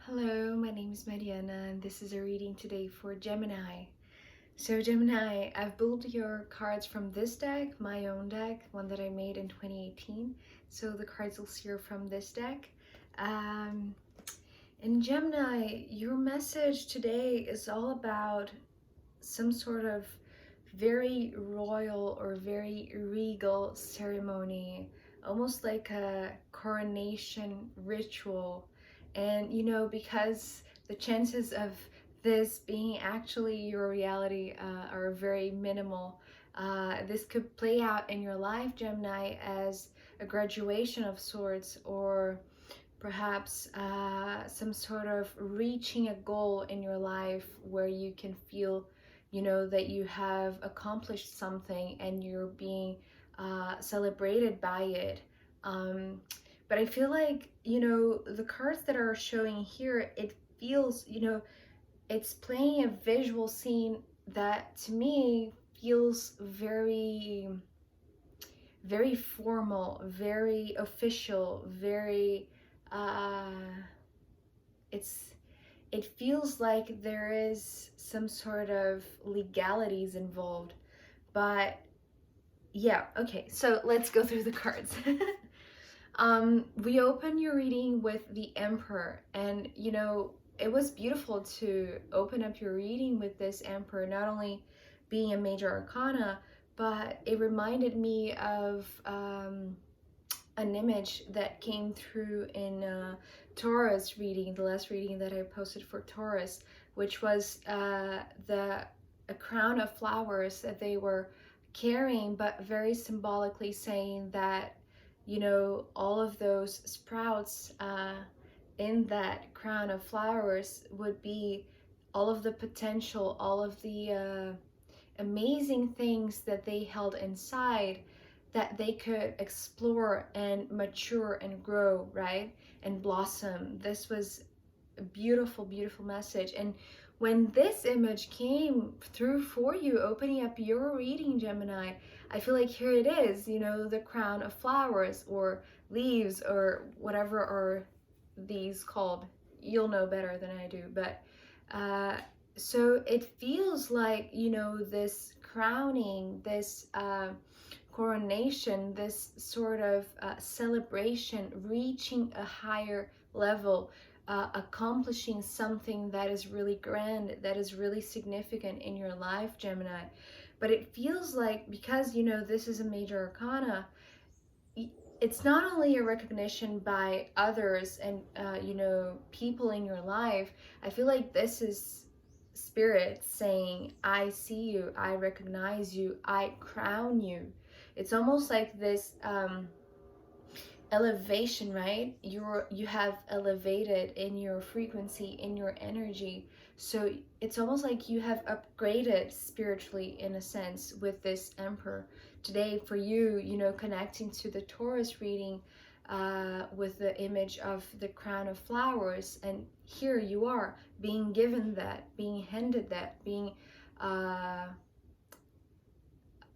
Hello, my name is Mariana and this is a reading today for Gemini. So Gemini, I've built your cards from this deck, my own deck, one that I made in 2018. So the cards will steer from this deck. And Gemini, your message today is all about some sort of very royal or very regal ceremony, almost like a coronation ritual. And because the chances of this being actually your reality are very minimal, this could play out in your life, Gemini, as a graduation of sorts, or perhaps some sort of reaching a goal in your life where you can feel that you have accomplished something and you're being celebrated by it. But I feel like the cards that are showing here, it feels it's playing a visual scene that to me feels very very formal, very official, very it's it feels like there is some sort of legalities involved. But yeah, okay, so let's go through the cards. We open your reading with the Emperor, and it was beautiful to open up your reading with this Emperor, not only being a major arcana, but it reminded me of an image that came through in Taurus reading, the last reading that I posted for Taurus, which was a crown of flowers that they were carrying, but very symbolically saying that all of those sprouts in that crown of flowers would be all of the potential, all of the amazing things that they held inside, that they could explore and mature and grow, right? And blossom. This was a beautiful, beautiful message. And when this image came through for you, opening up your reading, Gemini, I feel like here it is, the crown of flowers or leaves or whatever are these called. You'll know better than I do. But so it feels like, this crowning, this coronation, this sort of celebration, reaching a higher level, accomplishing something that is really grand, that is really significant in your life, Gemini. But it feels like, because this is a major arcana, it's not only a recognition by others and people in your life. I feel like this is spirit saying, I see you, I recognize you, I crown you. It's almost like this elevation, right? You have elevated in your frequency, in your energy. So it's almost like you have upgraded spiritually, in a sense, with this Emperor. Today for you, connecting to the Taurus reading with the image of the crown of flowers, and here you are being given that, being handed that, being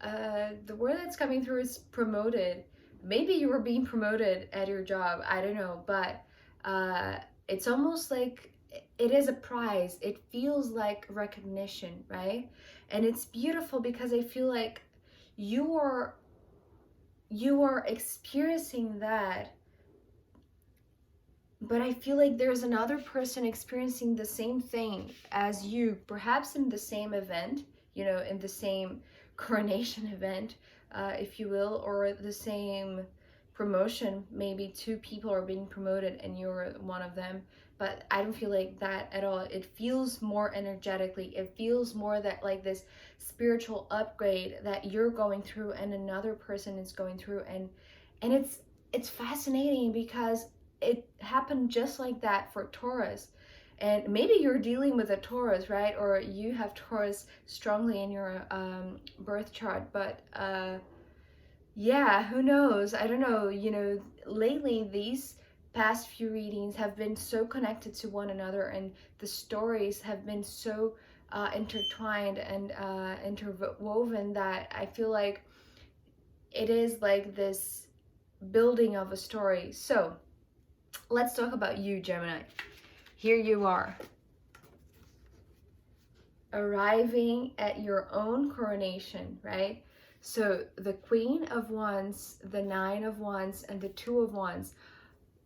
the word that's coming through is promoted. Maybe you were being promoted at your job, I don't know, but it's almost like it is a prize. It feels like recognition, right? And it's beautiful because I feel like you are experiencing that, but I feel like there's another person experiencing the same thing as you, perhaps in the same event, in the same coronation event, if you will, or the same promotion. Maybe two people are being promoted and you're one of them, but I don't feel like that at all. It feels more energetically. It feels more that like this spiritual upgrade that you're going through and another person is going through, and it's fascinating because it happened just like that for Taurus. And maybe you're dealing with a Taurus, right? Or you have Taurus strongly in your birth chart. But yeah, who knows? I don't know. Lately, these past few readings have been so connected to one another, and the stories have been so intertwined and interwoven that I feel like it is like this building of a story. So let's talk about you, Gemini. here you are, arriving at your own coronation, right? So the Queen of Wands, the Nine of Wands, and the Two of Wands,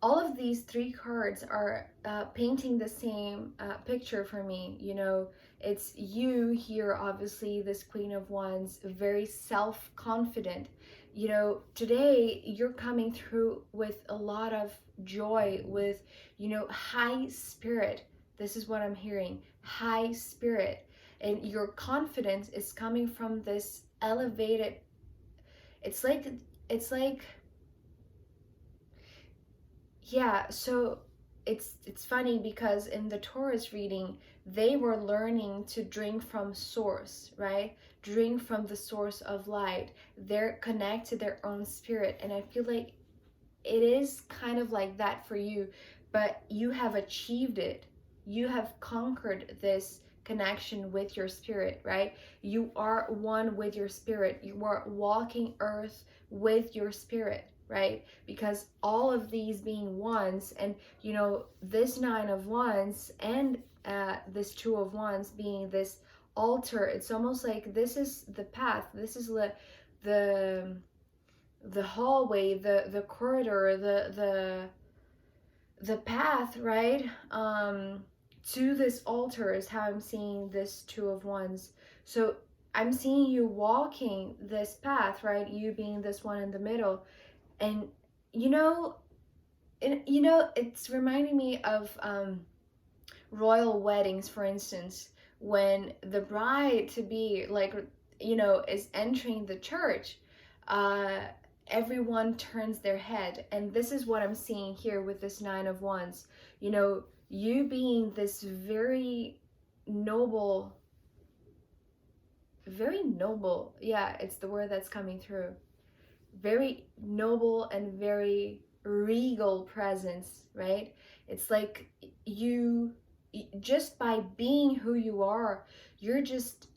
all of these three cards are painting the same picture for me. You know, it's you here, obviously, this Queen of Wands, very self-confident. You know, today you're coming through with a lot of joy, with, you know, high spirit. This is what I'm hearing, high spirit. And your confidence is coming from this elevated, it's like, yeah, so it's funny because in the Taurus reading, they were learning to drink from source, right? Drink from the source of light. They're connect to their own spirit. And I feel like it is kind of like that for you, but you have achieved it. You have conquered this connection with your spirit, right? You are one with your spirit. You are walking earth with your spirit, right? Because all of these being ones, and you know, this Nine of Wands and this Two of Wands being this altar, it's almost like this is the path. This is the the hallway, the corridor, the path, right? To this altar is how I'm seeing this Two of Wands. So I'm seeing you walking this path, right? You being this one in the middle. And you know, it's reminding me of royal weddings, for instance, when the bride to be, like, you know, is entering the church, uh everyone turns their head. And this is what I'm seeing here with this Nine of Wands. You know, you being this very noble, yeah, it's the word that's coming through, very noble and very regal presence, right? It's like you, just by being who you are, you're just,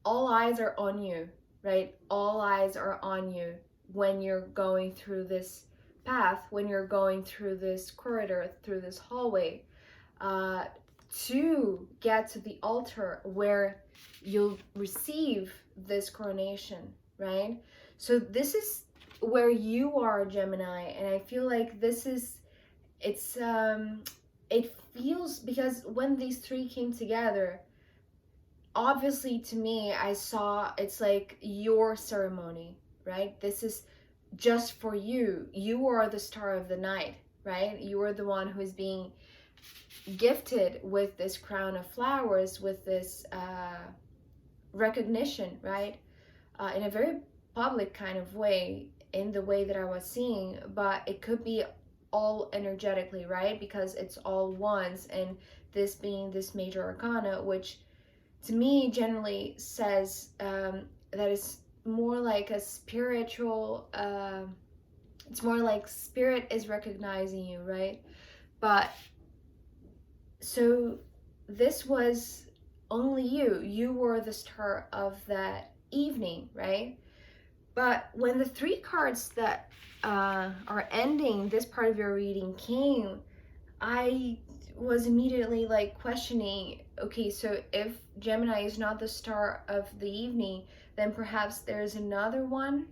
all eyes are on you, right? All eyes are on you when you're going through this path, when you're going through this corridor, through this hallway, to get to the altar where you'll receive this coronation, right? So this is where you are, Gemini, and I feel like this is, it's it feels, because when these three came together, obviously to me, I saw it's like your ceremony, right? This is just for you. You are the star of the night, right? You are the one who is being gifted with this crown of flowers, with this recognition, right? In a very public kind of way, in the way that I was seeing, but it could be all energetically, right? Because it's all ones, and this being this major arcana, which to me generally says that it's more like a spiritual, it's more like spirit is recognizing you, right? But so this was only you were the star of that evening, right? But when the three cards that are ending this part of your reading came, I was immediately like questioning, okay, so if Gemini is not the star of the evening, then perhaps there's another one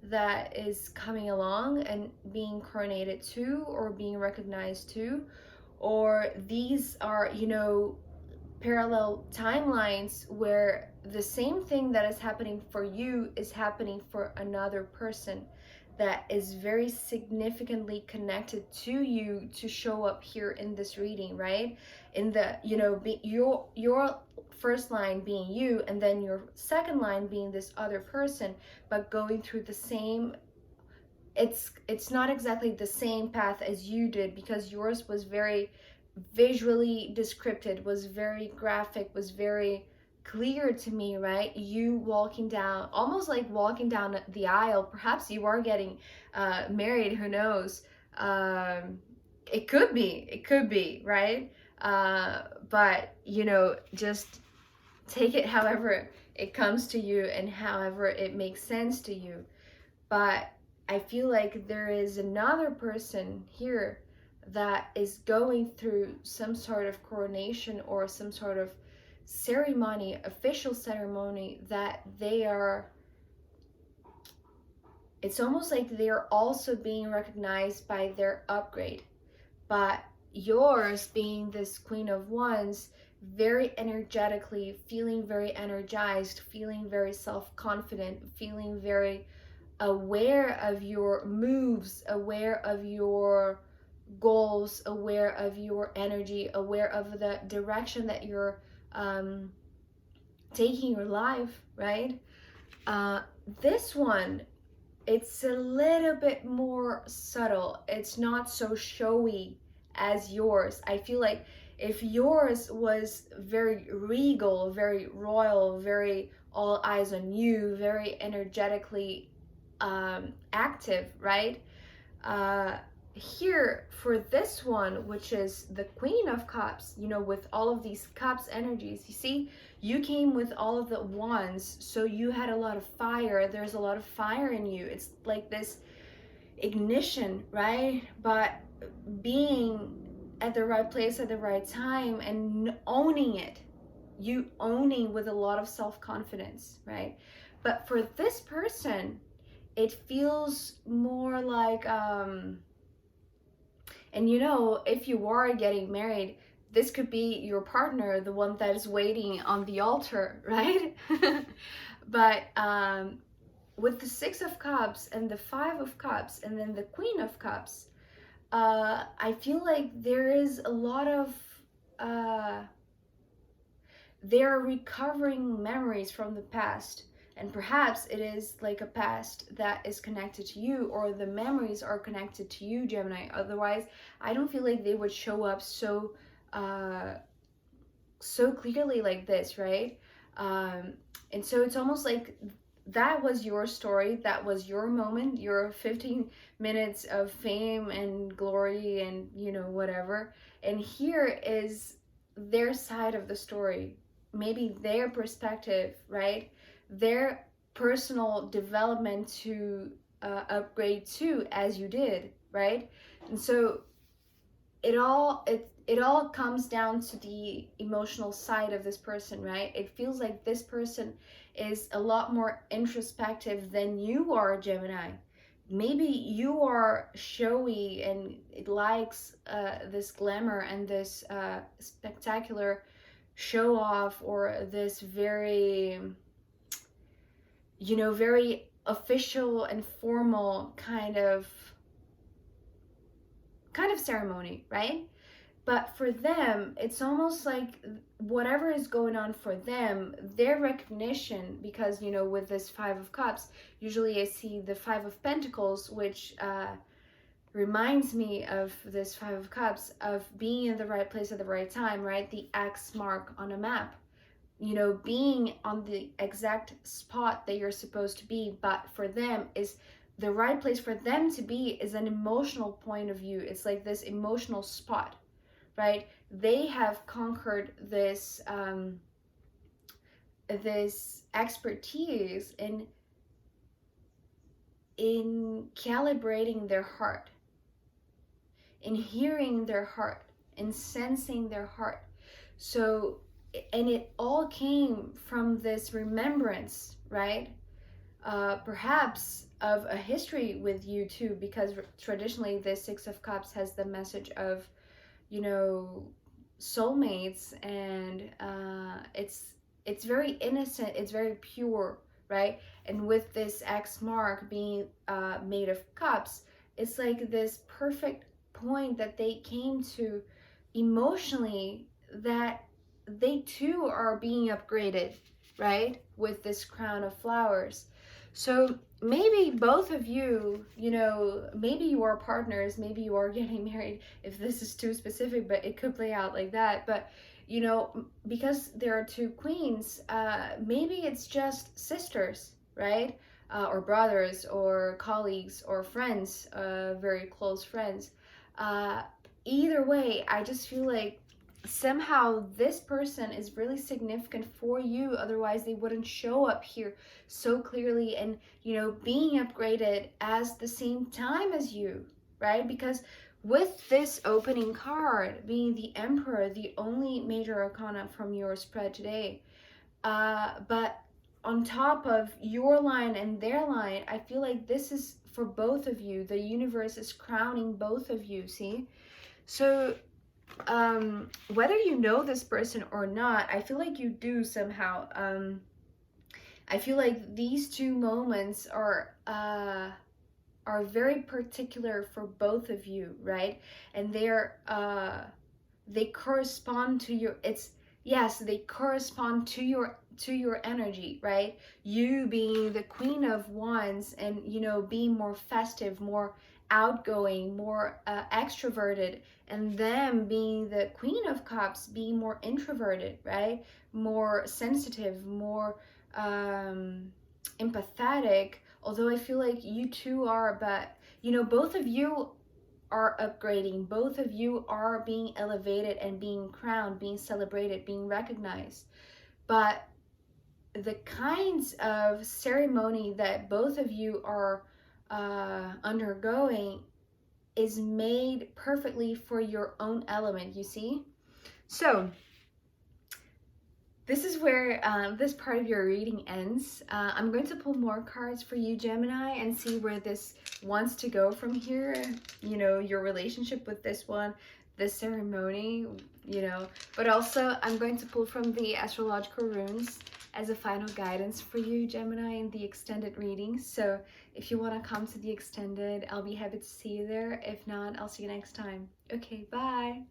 that is coming along and being coronated too, or being recognized too, or these are, you know, parallel timelines where the same thing that is happening for you is happening for another person that is very significantly connected to you to show up here in this reading, right? In the, you know, your first line being you, and then your second line being this other person, but going through the same, it's not exactly the same path as you did, because yours was very visually descripted, was very graphic, was very clear to me, right? You walking down, almost like walking down the aisle. Perhaps you are getting married, who knows? It could be, right? But you know, just take it however it comes to you and however it makes sense to you. But I feel like there is another person here that is going through some sort of coronation or some sort of ceremony, official ceremony, that they are, it's almost like they're also being recognized by their upgrade. But yours being this Queen of Wands, very energetically, feeling very energized, feeling very self-confident, feeling very aware of your moves, aware of your goals, aware of your energy, aware of the direction that you're taking your life, right? This one, it's a little bit more subtle. It's not so showy as yours. I feel like if yours was very regal, very royal, very all eyes on you, very energetically active, right? Here for this one, which is the Queen of Cups, you know, with all of these cups energies, you see, you came with all of the wands, so you had a lot of fire. There's a lot of fire in you. It's like this ignition, right? But being at the right place at the right time and owning it, you owning with a lot of self-confidence, right? But for this person, it feels more like and you know, if you are getting married, this could be your partner, the one that is waiting on the altar, right? But with the Six of Cups and the Five of Cups and then the Queen of Cups, I feel like there is a lot of they're recovering memories from the past. And perhaps it is like a past that is connected to you, or the memories are connected to you, Gemini. Otherwise, I don't feel like they would show up so so clearly like this, right? And so it's almost like that was your story, that was your moment, your 15 minutes of fame and glory and, you know, whatever. And here is their side of the story, maybe their perspective, right? Their personal development to upgrade too, as you did, right? And so it all comes down to the emotional side of this person, right? It feels like this person is a lot more introspective than you are, Gemini. Maybe you are showy and it likes this glamour and this spectacular show off, or this very, you know, very official and formal kind of ceremony, right? But for them, it's almost like whatever is going on for them, their recognition, because, you know, with this Five of Cups, usually I see the Five of Pentacles, which reminds me of this Five of Cups, of being in the right place at the right time, right? The X mark on a map. You know, being on the exact spot that you're supposed to be. But for them, is the right place for them to be is an emotional point of view. It's like this emotional spot, right? They have conquered this this expertise in calibrating their heart, in hearing their heart, in sensing their heart. So, and it all came from this remembrance, right? Perhaps of a history with you too, because traditionally the Six of Cups has the message of, you know, soulmates, and it's very innocent, it's very pure, right? And with this X mark being made of cups, it's like this perfect point that they came to emotionally, that they too are being upgraded, right? With this crown of flowers. So maybe both of you, you know, maybe you are partners, maybe you are getting married, if this is too specific, but it could play out like that. But, you know, because there are two queens, maybe it's just sisters, right? Or brothers, or colleagues, or friends, very close friends. Either way, I just feel like somehow this person is really significant for you, otherwise they wouldn't show up here so clearly and, you know, being upgraded as the same time as you, right? Because with this opening card being the Emperor, the only major arcana from your spread today, but on top of your line and their line, I feel like this is for both of you. The universe is crowning both of you, see? So whether you know this person or not, I feel like you do somehow. I feel like these two moments are very particular for both of you, right? And they correspond to your, it's, yes, they correspond to your energy, right? You being the Queen of Wands and, you know, being more festive, more outgoing, more extroverted, and them being the Queen of Cups, being more introverted, right? More sensitive, more empathetic. Although I feel like you two are, but you know, both of you are upgrading, both of you are being elevated and being crowned, being celebrated, being recognized. But the kinds of ceremony that both of you are undergoing is made perfectly for your own element, you see? So this is where this part of your reading ends. I'm going to pull more cards for you, Gemini, and see where this wants to go from here. You know, your relationship with this one, this ceremony, you know. But also, I'm going to pull from the astrological runes as a final guidance for you, Gemini, in the extended reading. So if you want to come to the extended, I'll be happy to see you there. If not, I'll see you next time. Okay, bye.